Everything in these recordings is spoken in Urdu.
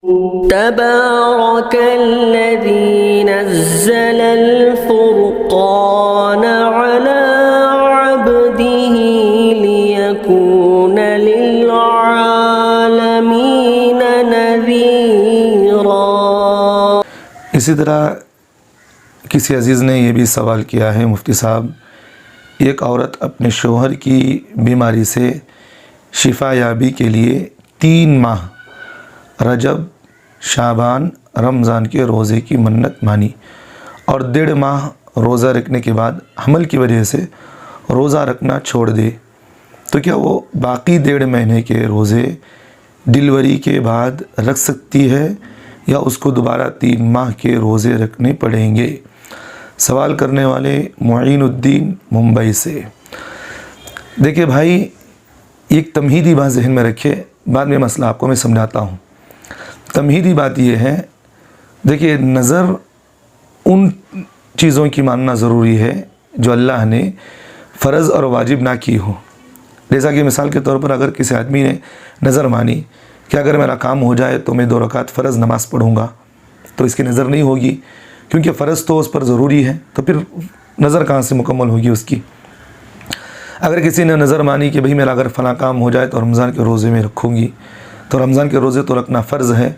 تبارك الذي نزل الفرقان على عبده ليكون للعالمين نذيرا۔ اسی طرح کسی عزیز نے یہ بھی سوال کیا ہے، مفتی صاحب ایک عورت اپنے شوہر کی بیماری سے شفا یابی کے لیے 3 ماہ رجب، شعبان، رمضان کے روزے کی منت مانی اور 1.5 ماہ روزہ رکھنے کے بعد حمل کی وجہ سے روزہ رکھنا چھوڑ دے تو کیا وہ باقی 1.5 مہینے کے روزے ڈیلیوری کے بعد رکھ سکتی ہے یا اس کو دوبارہ 3 ماہ کے روزے رکھنے پڑیں گے؟ سوال کرنے والے معین الدین ممبئی سے۔ دیکھیں بھائی، ایک تمہیدی بات ذہن میں رکھے، بعد میں مسئلہ آپ کو میں سمجھاتا ہوں۔ تمہیدی بات یہ ہے، دیکھیں نظر ان چیزوں کی ماننا ضروری ہے جو اللہ نے فرض اور واجب نہ کی ہو۔ جیسا کہ مثال کے طور پر اگر کسی آدمی نے نظر مانی کہ اگر میرا کام ہو جائے تو میں 2 رکعت فرض نماز پڑھوں گا، تو اس کی نظر نہیں ہوگی کیونکہ فرض تو اس پر ضروری ہے، تو پھر نظر کہاں سے مکمل ہوگی اس کی؟ اگر کسی نے نظر مانی کہ بھئی میرا اگر فلاں کام ہو جائے تو رمضان کے روزے میں رکھوں گی، تو رمضان کے روزے تو رکھنا فرض ہے،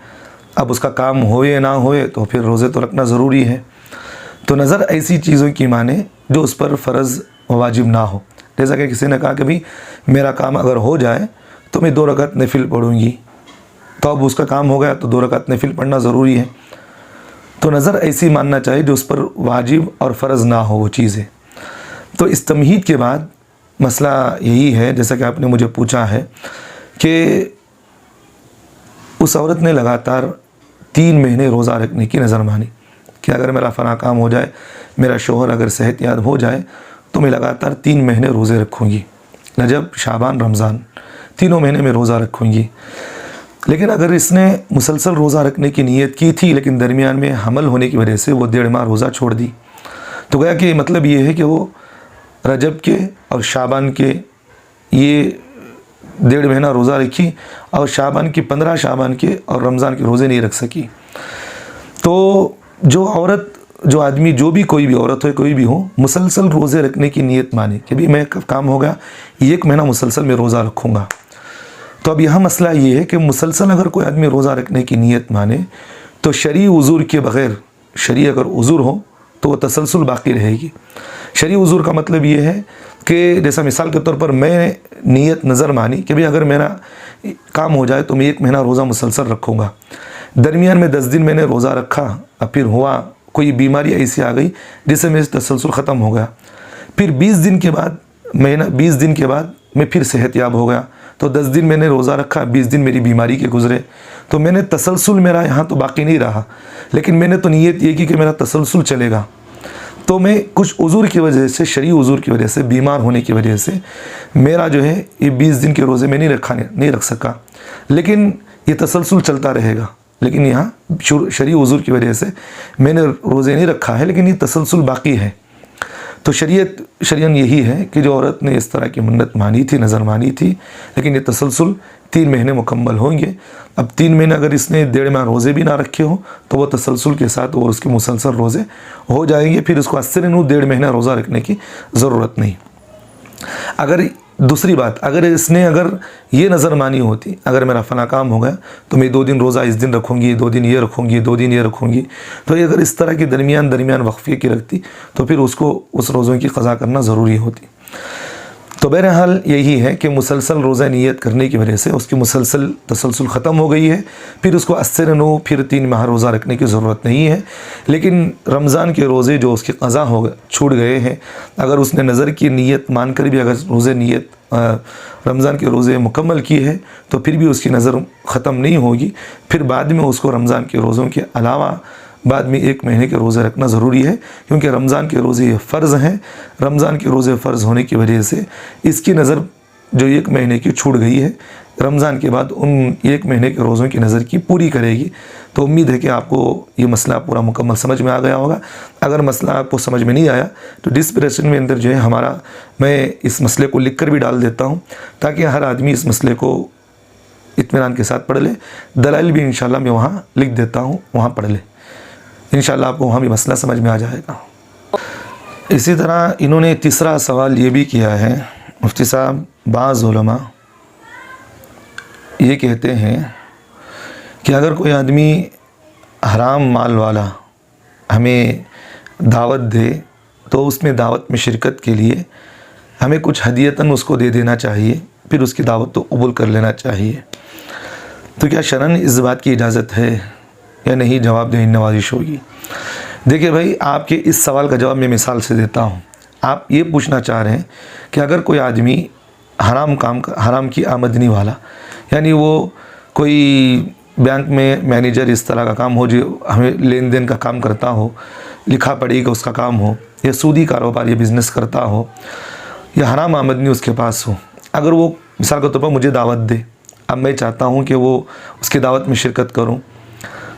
اب اس کا کام ہوئے نہ ہوئے تو پھر روزے تو رکھنا ضروری ہے۔ تو نظر ایسی چیزوں کی مانے جو اس پر فرض و واجب نہ ہو۔ جیسا کہ کسی نے کہا کہ بھئی میرا کام اگر ہو جائے تو میں 2 رکعت نفل پڑھوں گی، تو اب اس کا کام ہو گیا تو 2 رکعت نفل پڑھنا ضروری ہے۔ تو نظر ایسی ماننا چاہیے جو اس پر واجب اور فرض نہ ہو وہ چیزیں۔ تو اس تمہید کے بعد مسئلہ یہی ہے، جیسا کہ آپ نے مجھے پوچھا ہے کہ اس عورت نے لگاتار 3 مہینے روزہ رکھنے کی نظر مانی کہ اگر میرا فلاں کام ہو جائے، میرا شوہر اگر صحت یاب ہو جائے تو میں لگاتار 3 مہینے روزے رکھوں گی، رجب، شعبان، رمضان، تینوں مہینے میں روزہ رکھوں گی۔ لیکن اگر اس نے مسلسل روزہ رکھنے کی نیت کی تھی لیکن درمیان میں حمل ہونے کی وجہ سے وہ 1.5 ماہ روزہ چھوڑ دی، تو گویا کہ مطلب یہ ہے کہ وہ رجب کے اور شعبان کے یہ 1.5 مہینہ روزہ رکھی اور شعبان کی 15 شعبان کے اور رمضان کے روزے نہیں رکھ سکی۔ تو جو عورت، جو آدمی، جو بھی کوئی بھی عورت ہو، کوئی بھی ہو، مسلسل روزے رکھنے کی نیت مانے کہ بھی میں کام ہو گیا 1 مہینہ مسلسل میں روزہ رکھوں گا، تو اب یہاں مسئلہ یہ ہے کہ مسلسل اگر کوئی آدمی روزہ رکھنے کی نیت مانے تو شرعی عذر کے بغیر، شرعی اگر عذر ہو تو وہ تسلسل باقی رہے گی۔ شرعی عذر کا مطلب یہ ہے کہ جیسا مثال کے طور پر میں نے نیت نظر مانی کہ بھئی اگر میرا کام ہو جائے تو میں 1 مہینہ روزہ مسلسل رکھوں گا، درمیان میں 10 دن میں نے روزہ رکھا، اب پھر ہوا کوئی بیماری ایسی آ گئی جس سے میرا تسلسل ختم ہو گیا، پھر 20 دن کے بعد میں پھر صحت یاب ہو گیا، تو 10 دن میں نے روزہ رکھا، 20 دن میری بیماری کے گزرے، تو میں نے تسلسل میرا یہاں تو باقی نہیں رہا، لیکن میں نے تو نیت یہ کی کہ میرا تسلسل چلے گا، تو میں کچھ عذر کی وجہ سے، شرعی عذر کی وجہ سے، بیمار ہونے کی وجہ سے میرا جو ہے یہ 20 دن کے روزے میں نہیں رکھ سکا، لیکن یہ تسلسل چلتا رہے گا۔ لیکن یہاں شرعی عذر کی وجہ سے میں نے روزے نہیں رکھا ہے لیکن یہ تسلسل باقی ہے۔ تو شریعن یہی ہے کہ جو عورت نے اس طرح کی منت مانی تھی، نظر مانی تھی، لیکن یہ تسلسل 3 مہینے مکمل ہوں گے۔ اب 3 مہینے اگر اس نے 1.5 ماہ روزے بھی نہ رکھے ہوں تو وہ تسلسل کے ساتھ اور اس کے مسلسل روزے ہو جائیں گے، پھر اس کو 1.5 مہینہ روزہ رکھنے کی ضرورت نہیں۔ اگر دوسری بات، اگر یہ نظر مانی ہوتی، اگر میرا فلاں کام ہو گیا تو میں 2 دن روزہ اس دن رکھوں گی، 2 دن یہ رکھوں گی، 2 دن یہ رکھوں گی، تو یہ اگر اس طرح کی درمیان وقفے کی رکھتی تو پھر اس کو اس روزوں کی قضا کرنا ضروری ہوتی۔ تو بہرحال یہی ہے کہ مسلسل روزہ نیت کرنے کی وجہ سے اس کی مسلسل تسلسل ختم ہو گئی ہے، پھر اس کو 9 پھر 3 ماہ روزہ رکھنے کی ضرورت نہیں ہے۔ لیکن رمضان کے روزے جو اس کی قضا چھوٹ گئے ہیں، اگر اس نے نظر کی نیت مان کر بھی اگر رمضان کے روزے مکمل کیے ہیں تو پھر بھی اس کی نظر ختم نہیں ہوگی، پھر بعد میں اس کو رمضان کے روزوں کے علاوہ بعد میں 1 مہینے کے روزے رکھنا ضروری ہے، کیونکہ رمضان کے روزے فرض ہیں۔ رمضان کے روزے فرض ہونے کی وجہ سے اس کی نظر جو 1 مہینے کی چھوٹ گئی ہے، رمضان کے بعد ان 1 مہینے کے روزوں کی نظر کی پوری کرے گی۔ تو امید ہے کہ آپ کو یہ مسئلہ پورا مکمل سمجھ میں آ گیا ہوگا۔ اگر مسئلہ آپ کو سمجھ میں نہیں آیا تو ڈسکرپشن میں اندر جو ہے میں اس مسئلے کو لکھ کر بھی ڈال دیتا ہوں، تاکہ ہر آدمی اس مسئلے کو اطمینان کے ساتھ پڑھ لے. دلائل بھی انشاءاللہ میں وہاں لکھ دیتا ہوں, وہاں پڑھ لے, انشاءاللہ آپ کو وہاں بھی مسئلہ سمجھ میں آ جائے گا. اسی طرح انہوں نے تیسرا سوال یہ بھی کیا ہے مفتی صاحب, بعض علماء یہ کہتے ہیں کہ اگر کوئی آدمی حرام مال والا ہمیں دعوت دے تو اس میں دعوت میں شرکت کے لیے ہمیں کچھ ہدیتاً اس کو دے دینا چاہیے, پھر اس کی دعوت تو قبول کر لینا چاہیے. تو کیا شرعاً اس بات کی اجازت ہے یا نہیں؟ جواب دیں نوازش ہوگی. دیکھیں بھائی, آپ کے اس سوال کا جواب میں مثال سے دیتا ہوں. آپ یہ پوچھنا چاہ رہے ہیں کہ اگر کوئی آدمی حرام کی آمدنی والا, یعنی وہ کوئی بینک میں مینیجر اس طرح کا کام ہو جو ہمیں لین دین کا کام کرتا ہو, لکھا پڑھی کا اس کا کام ہو, یا سودی کاروبار یا بزنس کرتا ہو, یا حرام آمدنی اس کے پاس ہو, اگر وہ مثال کے طور پر مجھے دعوت دے, اب میں چاہتا ہوں کہ وہ اس کی دعوت میں شرکت کروں,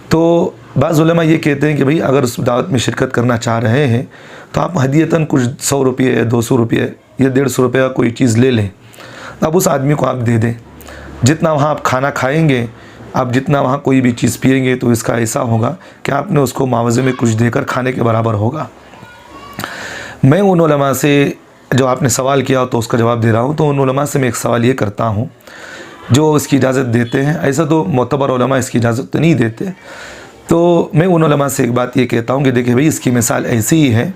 تو بعض علماء یہ کہتے ہیں کہ بھئی اگر اس دعوت میں شرکت کرنا چاہ رہے ہیں تو آپ ہدیتاً کچھ 100 روپے یا 200 روپے یا 150 روپے کا کوئی چیز لے لیں, اب اس آدمی کو آپ دے دیں. جتنا وہاں آپ کھانا کھائیں گے, آپ جتنا وہاں کوئی بھی چیز پئیں گے, تو اس کا ایسا ہوگا کہ آپ نے اس کو معاوضے میں کچھ دے کر کھانے کے برابر ہوگا. میں ان علماء سے جو آپ نے سوال کیا تو اس کا جواب دے رہا ہوں, تو ان علماء سے میں ایک سوال یہ کرتا ہوں جو اس کی اجازت دیتے ہیں. ایسا تو معتبر علماء اس کی اجازت تو نہیں دیتے, تو میں ان علماء سے ایک بات یہ کہتا ہوں کہ دیکھیں بھئی, اس کی مثال ایسی ہی ہے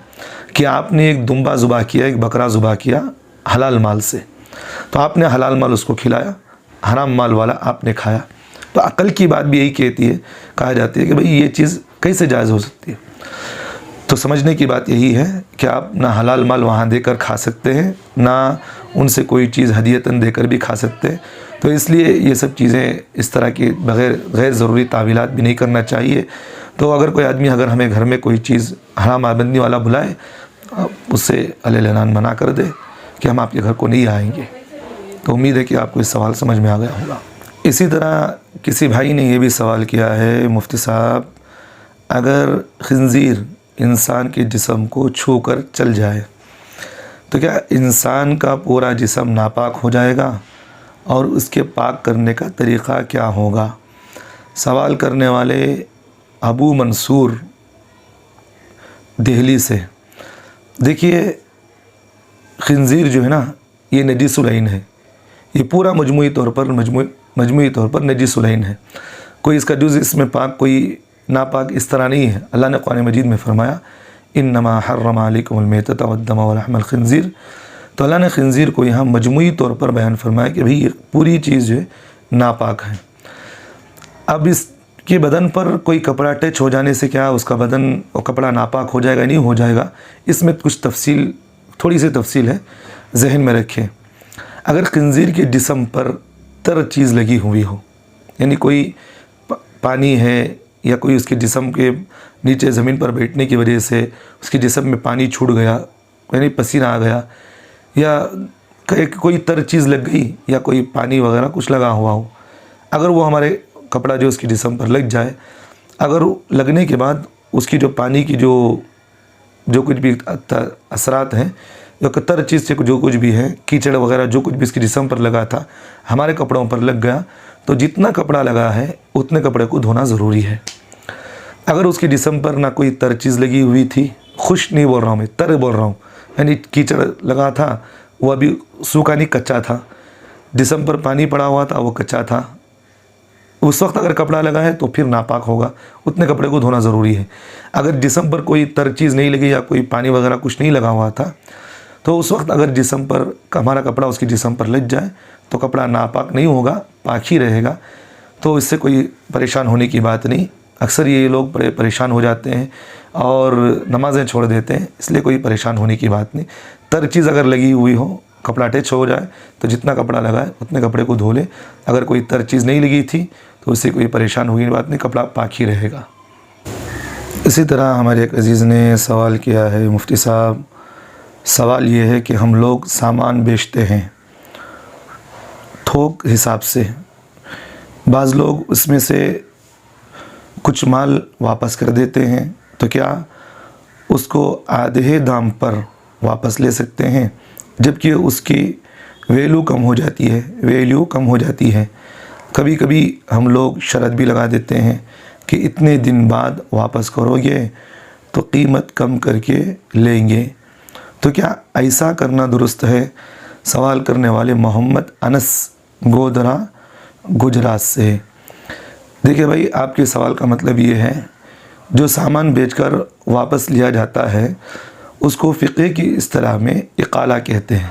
کہ آپ نے ایک دمبا ذبح کیا, ایک بکرا ذبح کیا حلال مال سے, تو آپ نے حلال مال اس کو کھلایا, حرام مال والا آپ نے کھایا. تو عقل کی بات بھی یہی کہتی ہے, کہا جاتی ہے کہ بھئی یہ چیز کیسے جائز ہو سکتی ہے. تو سمجھنے کی بات یہی ہے کہ آپ نہ حلال مال وہاں دے کر کھا سکتے ہیں, نہ ان سے کوئی چیز ہدیتاً دے کر بھی کھا سکتے ہیں. تو اس لیے یہ سب چیزیں اس طرح کی غیر ضروری تعویلات بھی نہیں کرنا چاہیے. تو اگر کوئی آدمی اگر ہمیں گھر میں کوئی چیز حرام آمدنی والا بلائے, اس سے اعلان منع کر دے کہ ہم آپ کے گھر کو نہیں آئیں گے. تو امید ہے کہ آپ کو اس سوال سمجھ میں آ گیا ہوگا. اسی طرح کسی بھائی نے یہ بھی سوال کیا ہے, مفتی صاحب اگر خنزیر انسان کے جسم کو چھو کر چل جائے تو کیا انسان کا پورا جسم ناپاک ہو جائے گا, اور اس کے پاک کرنے کا طریقہ کیا ہوگا؟ سوال کرنے والے ابو منصور دہلی سے. دیکھیے خنزیر جو ہے نا, یہ نجس العین ہے, یہ پورا مجموعی طور پر نجس العین ہے. کوئی اس کا جز اس میں پاک کوئی ناپاک اس طرح نہیں ہے. اللہ نے قرآن مجید میں فرمایا انما حرم علیکم المیتۃ والدم ولحم الخنزیر. تو اللہ نے خنزیر کو یہاں مجموعی طور پر بیان فرمایا کہ بھئی یہ پوری چیز جو ہے ناپاک ہے. اب اس کے بدن پر کوئی کپڑا ٹچ ہو جانے سے کیا اس کا بدن اور کپڑا ناپاک ہو جائے گا؟ نہیں ہو جائے گا. اس میں کچھ تھوڑی سی تفصیل ہے, ذہن میں رکھیں. اگر خنزیر کے جسم پر تر چیز لگی ہوئی ہو, یعنی کوئی پانی ہے یا کوئی اس کے جسم کے نیچے زمین پر بیٹھنے کی وجہ سے اس کے جسم میں پانی چھوٹ گیا, یعنی پسینہ آ گیا, یا کوئی تر چیز لگ گئی, یا کوئی پانی وغیرہ کچھ لگا ہوا ہو, اگر وہ ہمارے کپڑا جو اس کے جسم پر لگ جائے, اگر لگنے کے بعد اس کی جو پانی کی جو کچھ بھی اثرات ہیں, جو تر چیز سے جو کچھ بھی ہے, کیچڑ وغیرہ جو کچھ بھی اس کے جسم پر لگا تھا ہمارے کپڑوں پر لگ گیا, تو جتنا کپڑا لگا ہے اتنے کپڑے کو دھونا ضروری ہے. اگر اس کے جسم پر نہ کوئی تر چیز لگی ہوئی تھی, خشک نہیں بول رہا ہوں میں, تر بول رہا ہوں, یعنی کیچڑ لگا تھا وہ ابھی سوکھا نہیں کچا تھا, جسم پر پانی پڑا ہوا تھا وہ کچا تھا, اس وقت اگر کپڑا لگا ہے تو پھر ناپاک ہوگا, اتنے کپڑے کو دھونا ضروری ہے. اگر جسم پر کوئی تر چیز نہیں لگی یا کوئی پانی وغیرہ کچھ نہیں لگا ہوا تھا, تو اس وقت اگر جسم پر ہمارا کپڑا اس کے جسم پر لگ جائے تو کپڑا ناپاک نہیں ہوگا, پاک ہی رہے گا. تو اس سے کوئی پریشان ہونے کی بات نہیں. اکثر یہ لوگ پریشان ہو جاتے ہیں اور نمازیں چھوڑ دیتے ہیں, اس لیے کوئی پریشان ہونے کی بات نہیں. تر چیز اگر لگی ہوئی ہو, کپڑا ٹچ ہو جائے تو جتنا کپڑا لگا ہے اتنے کپڑے کو دھو لے. اگر کوئی تر چیز نہیں لگی تھی تو اس سے کوئی پریشان ہونے کی بات نہیں, کپڑا پاک ہی رہے گا. اسی طرح ہمارے ایک عزیز نے سوال کیا ہے, مفتی صاحب سوال یہ ہے کہ ہم لوگ سامان بیچتے ہیں تھوک حساب سے, بعض لوگ اس میں سے کچھ مال واپس کر دیتے ہیں, تو کیا اس کو آدھے دام پر واپس لے سکتے ہیں جبکہ اس کی ویلیو کم ہو جاتی ہے؟ کبھی کبھی ہم لوگ شرط بھی لگا دیتے ہیں کہ اتنے دن بعد واپس کرو گے تو قیمت کم کر کے لیں گے. تو کیا ایسا کرنا درست ہے؟ سوال کرنے والے محمد انس گودرا گجرات سے. دیکھیں بھائی، آپ کے سوال کا مطلب یہ ہے جو سامان بیچ کر واپس لیا جاتا ہے اس کو فقہ کی اصطلاح میں اقالہ کہتے ہیں.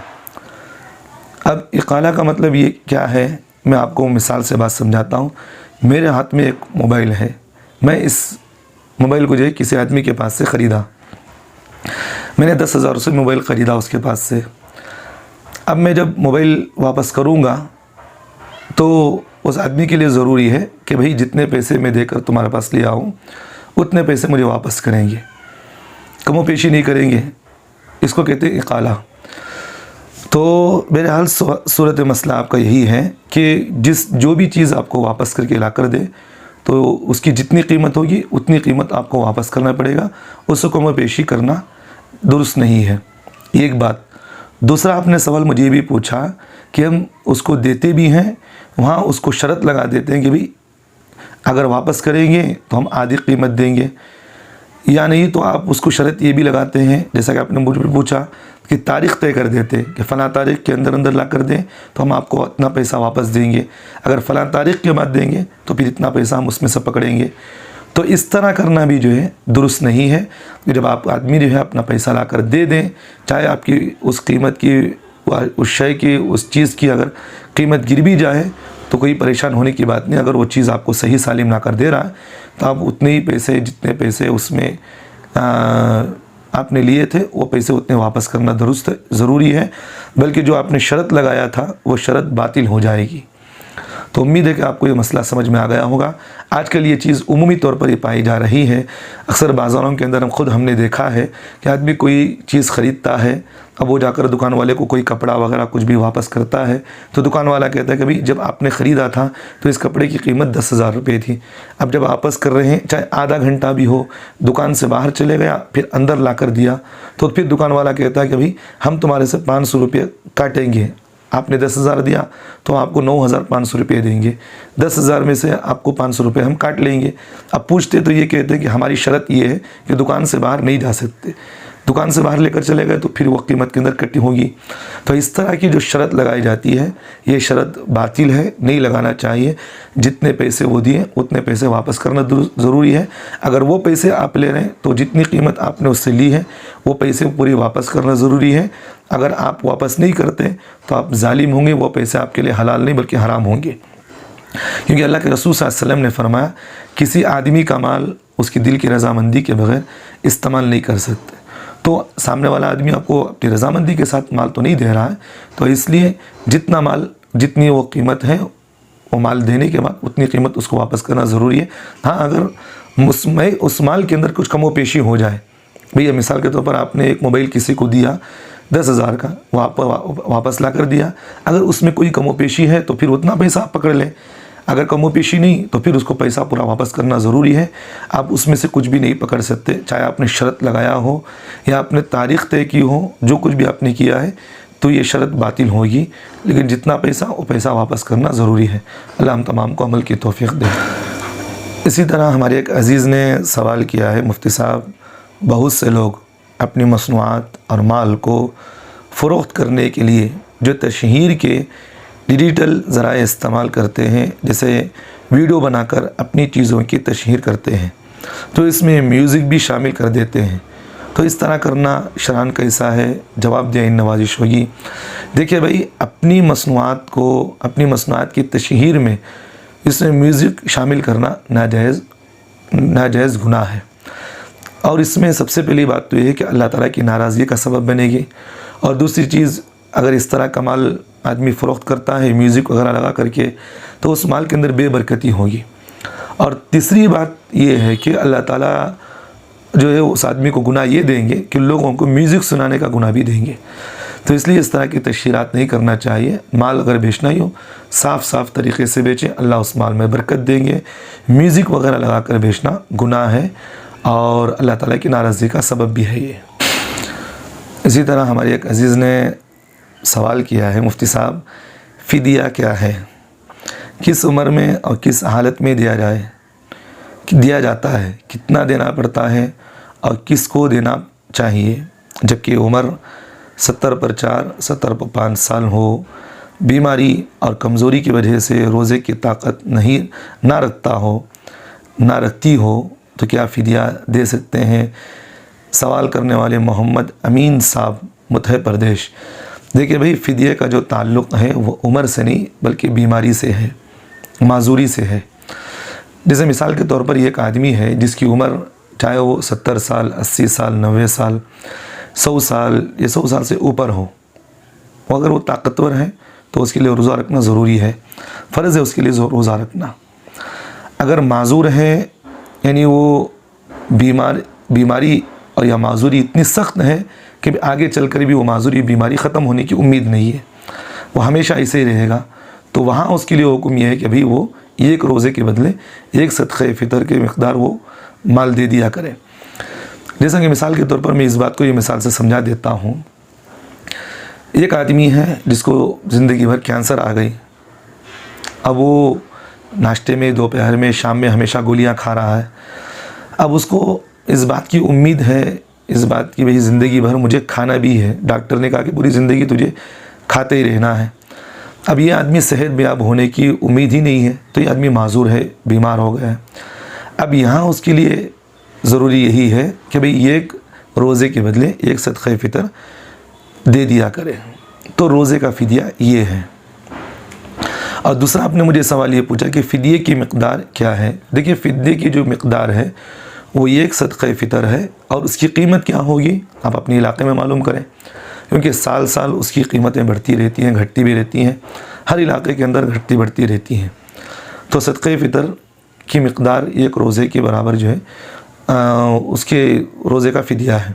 اب اقالہ کا مطلب یہ کیا ہے؟ میں آپ کو مثال سے بات سمجھاتا ہوں. میرے ہاتھ میں ایک موبائل ہے، میں اس موبائل کو جو ہے کسی آدمی کے پاس سے خریدا. میں نے 10,000 سے موبائل خریدا اس کے پاس سے. اب میں جب موبائل واپس کروں گا تو اس آدمی کے لیے ضروری ہے کہ بھئی جتنے پیسے میں دے کر تمہارے پاس لیا ہوں اتنے پیسے مجھے واپس کریں گے، کم و بیشی نہیں کریں گے. اس کو کہتے ہیں اقالہ. تو میرے حال صورت مسئلہ آپ کا یہی ہے کہ جو بھی چیز آپ کو واپس کر کے لا کر دے تو اس کی جتنی قیمت ہوگی اتنی قیمت آپ کو واپس کرنا پڑے گا، اس کو کم و بیشی کرنا درست نہیں ہے. یہ ایک بات. دوسرا آپ نے سوال مجھے بھی پوچھا کہ ہم اس کو دیتے بھی ہیں، وہاں اس کو شرط لگا دیتے ہیں کہ بھئی اگر واپس کریں گے تو ہم آدھی قیمت دیں گے، یا نہیں تو آپ اس کو شرط یہ بھی لگاتے ہیں جیسا کہ آپ نے مجھ سے پوچھا کہ تاریخ طے کر دیتے کہ فلاں تاریخ کے اندر لا کر دیں تو ہم آپ کو اتنا پیسہ واپس دیں گے، اگر فلاں تاریخ کے بعد دیں گے تو پھر اتنا پیسہ ہم اس میں سے پکڑیں گے. تو اس طرح کرنا بھی جو ہے درست نہیں ہے. جب آپ آدمی جو ہے اپنا پیسہ لا کر دے دیں، چاہے آپ کی اس قیمت کی، اس شے کی، اس چیز کی اگر قیمت گر بھی جائے تو کوئی پریشان ہونے کی بات نہیں. اگر وہ چیز آپ کو صحیح سالم لا کر دے رہا ہے تو آپ اتنے ہی پیسے، جتنے پیسے اس میں آپ نے لیے تھے وہ پیسے اتنے واپس کرنا درست ضروری ہے، بلکہ جو آپ نے شرط لگایا تھا وہ شرط باطل ہو جائے گی. تو امید ہے کہ آپ کو یہ مسئلہ سمجھ میں آ گیا ہوگا. آج کل یہ چیز عمومی طور پر یہ پائی جا رہی ہے. اکثر بازاروں کے اندر ہم نے دیکھا ہے کہ آدمی کوئی چیز خریدتا ہے، اب وہ جا کر دکان والے کو کوئی کپڑا وغیرہ کچھ بھی واپس کرتا ہے تو دکان والا کہتا ہے کہ بھئی جب آپ نے خریدا تھا تو اس کپڑے کی قیمت 10,000 روپے تھی، اب جب واپس کر رہے ہیں چاہے آدھا گھنٹہ بھی ہو، دکان سے باہر چلے گیا پھر اندر لا کر دیا تو پھر دکان والا کہتا ہے کہ بھئی ہم تمہارے سے 500 روپے کاٹیں گے. آپ نے 10,000 دیا تو آپ کو 9,500 روپے دیں گے، 10,000 میں سے آپ کو 500 روپے ہم کاٹ لیں گے. اب پوچھتے تو یہ کہتے ہیں کہ ہماری شرط یہ ہے کہ دکان سے باہر نہیں جا سکتے، دکان سے باہر لے کر چلے گئے تو پھر وہ قیمت کے اندر کٹی ہوگی. تو اس طرح کی جو شرط لگائی جاتی ہے یہ شرط باطل ہے، نہیں لگانا چاہیے. جتنے پیسے وہ دیے اتنے پیسے واپس کرنا ضروری ہے. اگر وہ پیسے آپ لے رہے ہیں تو جتنی قیمت آپ نے اس سے لی ہے وہ پیسے پوری واپس کرنا ضروری ہے. اگر آپ واپس نہیں کرتے تو آپ ظالم ہوں گے، وہ پیسے آپ کے لیے حلال نہیں بلکہ حرام ہوں گے. کیونکہ اللہ کے رسول صلی اللہ علیہ وسلم نے فرمایا کسی آدمی کا مال اس کی دل کی رضامندی کے بغیر استعمال نہیں کر سکتے. تو سامنے والا آدمی آپ کو اپنی رضامندی کے ساتھ مال تو نہیں دے رہا ہے، تو اس لیے جتنا مال، جتنی وہ قیمت ہے وہ مال دینے کے بعد اتنی قیمت اس کو واپس کرنا ضروری ہے. ہاں اگر اس مال کے اندر کچھ کم و بیشی ہو جائے، بھئی مثال کے طور پر آپ نے ایک موبائل کسی کو دیا 10,000 کا، واپس لا کر دیا، اگر اس میں کوئی کم و بیشی ہے تو پھر اتنا پیسہ آپ پکڑ لیں، اگر کم و بیشی نہیں تو پھر اس کو پیسہ پورا واپس کرنا ضروری ہے. آپ اس میں سے کچھ بھی نہیں پکڑ سکتے، چاہے آپ نے شرط لگایا ہو یا آپ نے تاریخ طے کی ہو، جو کچھ بھی آپ نے کیا ہے تو یہ شرط باطل ہوگی. لیکن جتنا پیسہ وہ پیسہ واپس کرنا ضروری ہے. اللہ ہم تمام کو عمل کی توفیق دے. اسی طرح ہمارے ایک عزیز نے سوال کیا ہے، مفتی صاحب بہت سے لوگ اپنی مصنوعات اور مال کو فروخت کرنے کے لیے جو تشہیر کے ڈیجیٹل ذرائع استعمال کرتے ہیں، جیسے ویڈیو بنا کر اپنی چیزوں کی تشہیر کرتے ہیں تو اس میں میوزک بھی شامل کر دیتے ہیں، تو اس طرح کرنا شرعاً کیسا ہے؟ جواب دیا ان نوازش ہوگی. دیکھیے بھائی، اپنی مصنوعات کی تشہیر میں اس میں میوزک شامل کرنا ناجائز گناہ ہے. اور اس میں سب سے پہلی بات تو یہ ہے کہ اللہ تعالیٰ کی ناراضگی کا سبب بنے گی. اور دوسری چیز، اگر اس طرح کا مال آدمی فروخت کرتا ہے میوزک وغیرہ لگا کر کے تو اس مال کے اندر بے برکتی ہوگی. اور تیسری بات یہ ہے کہ اللہ تعالیٰ جو ہے اس آدمی کو گناہ یہ دیں گے کہ لوگوں کو میوزک سنانے کا گناہ بھی دیں گے. تو اس لیے اس طرح کی تشہیرات نہیں کرنا چاہیے. مال اگر بیچنا ہی ہو صاف طریقے سے بیچیں، اللہ اس مال میں برکت دیں گے. میوزک وغیرہ لگا کر بیچنا گناہ ہے اور اللہ تعالیٰ کی ناراضگی کا سبب بھی ہے یہ. اسی طرح ہمارے ایک عزیز نے سوال کیا ہے، مفتی صاحب فدیہ کیا ہے؟ کس عمر میں اور کس حالت میں دیا جاتا ہے، کتنا دینا پڑتا ہے اور کس کو دینا چاہیے، جبکہ عمر 70 پر 4 70 پر 5 سال ہو، بیماری اور کمزوری کی وجہ سے روزے کی طاقت نہ رکھتی ہو تو کیا فدیہ دے سکتے ہیں؟ سوال کرنے والے محمد امین صاحب متحد پردیش۔ دیکھیں بھائی، فدیے کا جو تعلق ہے وہ عمر سے نہیں بلکہ بیماری سے ہے، معذوری سے ہے۔ جیسے مثال کے طور پر یہ ایک آدمی ہے جس کی عمر چاہے وہ 70 سال 80 سال 90 سال 100 سال یا 100 سال سے اوپر ہو، اگر وہ طاقتور ہے تو اس کے لیے روزہ رکھنا ضروری ہے، فرض ہے اس کے لیے روزہ رکھنا۔ اگر معذور ہے یعنی وہ بیماری اور یا معذوری اتنی سخت ہے کہ آگے چل کر بھی وہ معذوری بیماری ختم ہونے کی امید نہیں ہے، وہ ہمیشہ ایسے ہی رہے گا، تو وہاں اس کے لیے حکم یہ ہے کہ ابھی وہ ایک روزے کے بدلے ایک صدقہ فطر کے مقدار وہ مال دے دیا کرے۔ جیسا کہ مثال کے طور پر میں اس بات کو یہ مثال سے سمجھا دیتا ہوں، ایک آدمی ہے جس کو زندگی بھر کینسر آ گئی، اب وہ ناشتے میں، دوپہر میں، شام میں ہمیشہ گولیاں کھا رہا ہے۔ اب اس کو اس بات کی امید ہے، اس بات کی بھئی زندگی بھر مجھے کھانا بھی ہے، ڈاکٹر نے کہا کہ پوری زندگی تجھے کھاتے ہی رہنا ہے۔ اب یہ آدمی صحت یاب ہونے کی امید ہی نہیں ہے، تو یہ آدمی معذور ہے، بیمار ہو گیا ہے۔ اب یہاں اس کے لیے ضروری یہی ہے کہ بھئی ایک روزے کے بدلے ایک صدقہ فطر دے دیا کرے، تو روزے کا فدیہ یہ ہے۔ اور دوسرا آپ نے مجھے سوال یہ پوچھا کہ فدیے کی مقدار کیا ہے۔ دیکھیے، فدیے کی جو مقدار ہے وہ ایک صدقہ فطر ہے، اور اس کی قیمت کیا ہوگی آپ اپنے علاقے میں معلوم کریں، کیونکہ سال سال اس کی قیمتیں بڑھتی رہتی ہیں، گھٹتی بھی رہتی ہیں، ہر علاقے کے اندر گھٹتی بڑھتی رہتی ہیں۔ تو صدقہ فطر کی مقدار ایک روزے کے برابر جو ہے اس کے روزے کا فدیہ ہے۔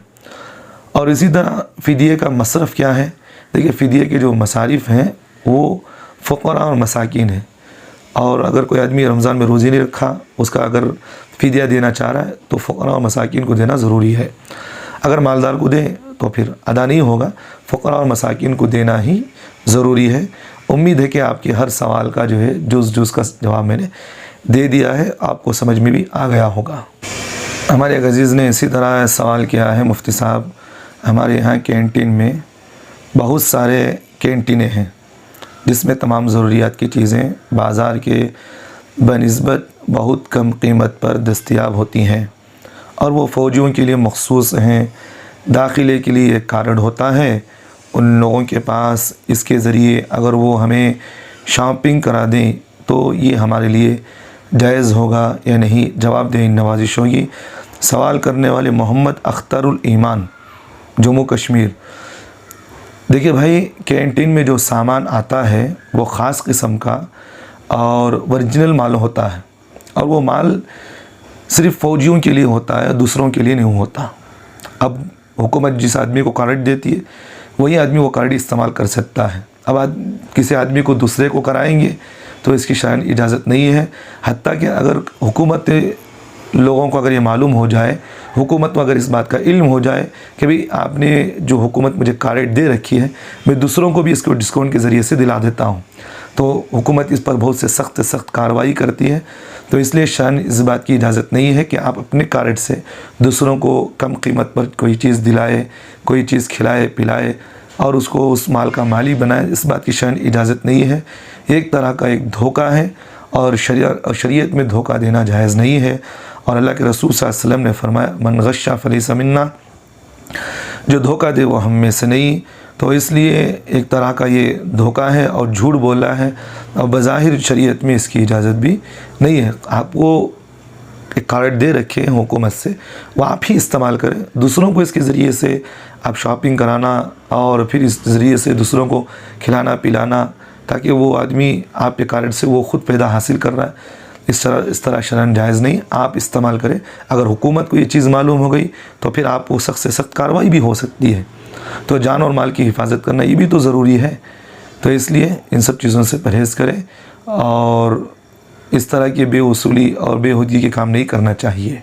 اور اسی طرح فدیے کا مصرف کیا ہے؟ دیکھیے، فدیے کے جو مصارف ہیں وہ فقراء اور مساکین ہیں، اور اگر کوئی آدمی رمضان میں روزی نہیں رکھا، اس کا اگر فدیہ دینا چاہ رہا ہے تو فقراء اور مساکین کو دینا ضروری ہے۔ اگر مالدار کو دیں تو پھر ادا نہیں ہوگا، فقراء اور مساکین کو دینا ہی ضروری ہے۔ امید ہے کہ آپ کے ہر سوال کا جو ہے جز کا جواب میں نے دے دیا ہے، آپ کو سمجھ میں بھی آ گیا ہوگا۔ ہمارے ایک عزیز نے اسی طرح سوال کیا ہے، مفتی صاحب ہمارے یہاں کینٹین میں بہت سارے کینٹینیں ہیں جس میں تمام ضروریات کی چیزیں بازار کے بنسبت بہت کم قیمت پر دستیاب ہوتی ہیں، اور وہ فوجیوں کے لیے مخصوص ہیں۔ داخلے کے لیے ایک کارڈ ہوتا ہے ان لوگوں کے پاس، اس کے ذریعے اگر وہ ہمیں شاپنگ کرا دیں تو یہ ہمارے لیے جائز ہوگا یا نہیں؟ جواب دیں، نوازش ہوگی۔ سوال کرنے والے محمد اختر الایمان، جموں کشمیر۔ دیکھیے بھائی، کینٹین میں جو سامان آتا ہے وہ خاص قسم کا اور اوریجنل مال ہوتا ہے، اور وہ مال صرف فوجیوں کے لیے ہوتا ہے، دوسروں کے لیے نہیں ہوتا۔ اب حکومت جس آدمی کو کارڈ دیتی ہے وہی آدمی وہ کارڈ استعمال کر سکتا ہے۔ اب کسی آدمی کو دوسرے کو کرائیں گے تو اس کی شرعاً اجازت نہیں ہے، حتیٰ کہ اگر حکومت لوگوں کو اگر یہ معلوم ہو جائے، حکومت کو اگر اس بات کا علم ہو جائے کہ بھئی آپ نے جو حکومت مجھے کارڈ دے رکھی ہے، میں دوسروں کو بھی اس کو ڈسکاؤنٹ کے ذریعے سے دلا دیتا ہوں، تو حکومت اس پر بہت سے سخت کارروائی کرتی ہے۔ تو اس لیے شرعاً اس بات کی اجازت نہیں ہے کہ آپ اپنے کارڈ سے دوسروں کو کم قیمت پر کوئی چیز دلائے، کوئی چیز کھلائے پلائے اور اس کو اس مال کا مالی بنائے، اس بات کی شرعاً اجازت نہیں ہے۔ ایک طرح کا ایک دھوکہ ہے، اور شریعت میں دھوکہ دینا جائز نہیں ہے۔ اور اللہ کے رسول صلی اللہ علیہ وسلم نے فرمایا، من غش فلیس منا، جو دھوکہ دے وہ ہم میں سے نہیں۔ تو اس لیے ایک طرح کا یہ دھوکہ ہے اور جھوٹ بولا ہے، اور بظاہر شریعت میں اس کی اجازت بھی نہیں ہے۔ آپ کو ایک کارڈ دے رکھے ہیں حکومت سے، وہ آپ ہی استعمال کریں، دوسروں کو اس کے ذریعے سے آپ شاپنگ کرانا اور پھر اس ذریعے سے دوسروں کو کھلانا پلانا، تاکہ وہ آدمی آپ کے کارڈ سے وہ خود پیدا حاصل کر رہا ہے، اس طرح شرعاً جائز نہیں۔ آپ استعمال کریں، اگر حکومت کو یہ چیز معلوم ہو گئی تو پھر آپ کو سخت سے سخت کارروائی بھی ہو سکتی ہے۔ تو جان اور مال کی حفاظت کرنا یہ بھی تو ضروری ہے، تو اس لیے ان سب چیزوں سے پرہیز کریں اور اس طرح کی بے اصولی اور بے ہودگی کے کام نہیں کرنا چاہیے۔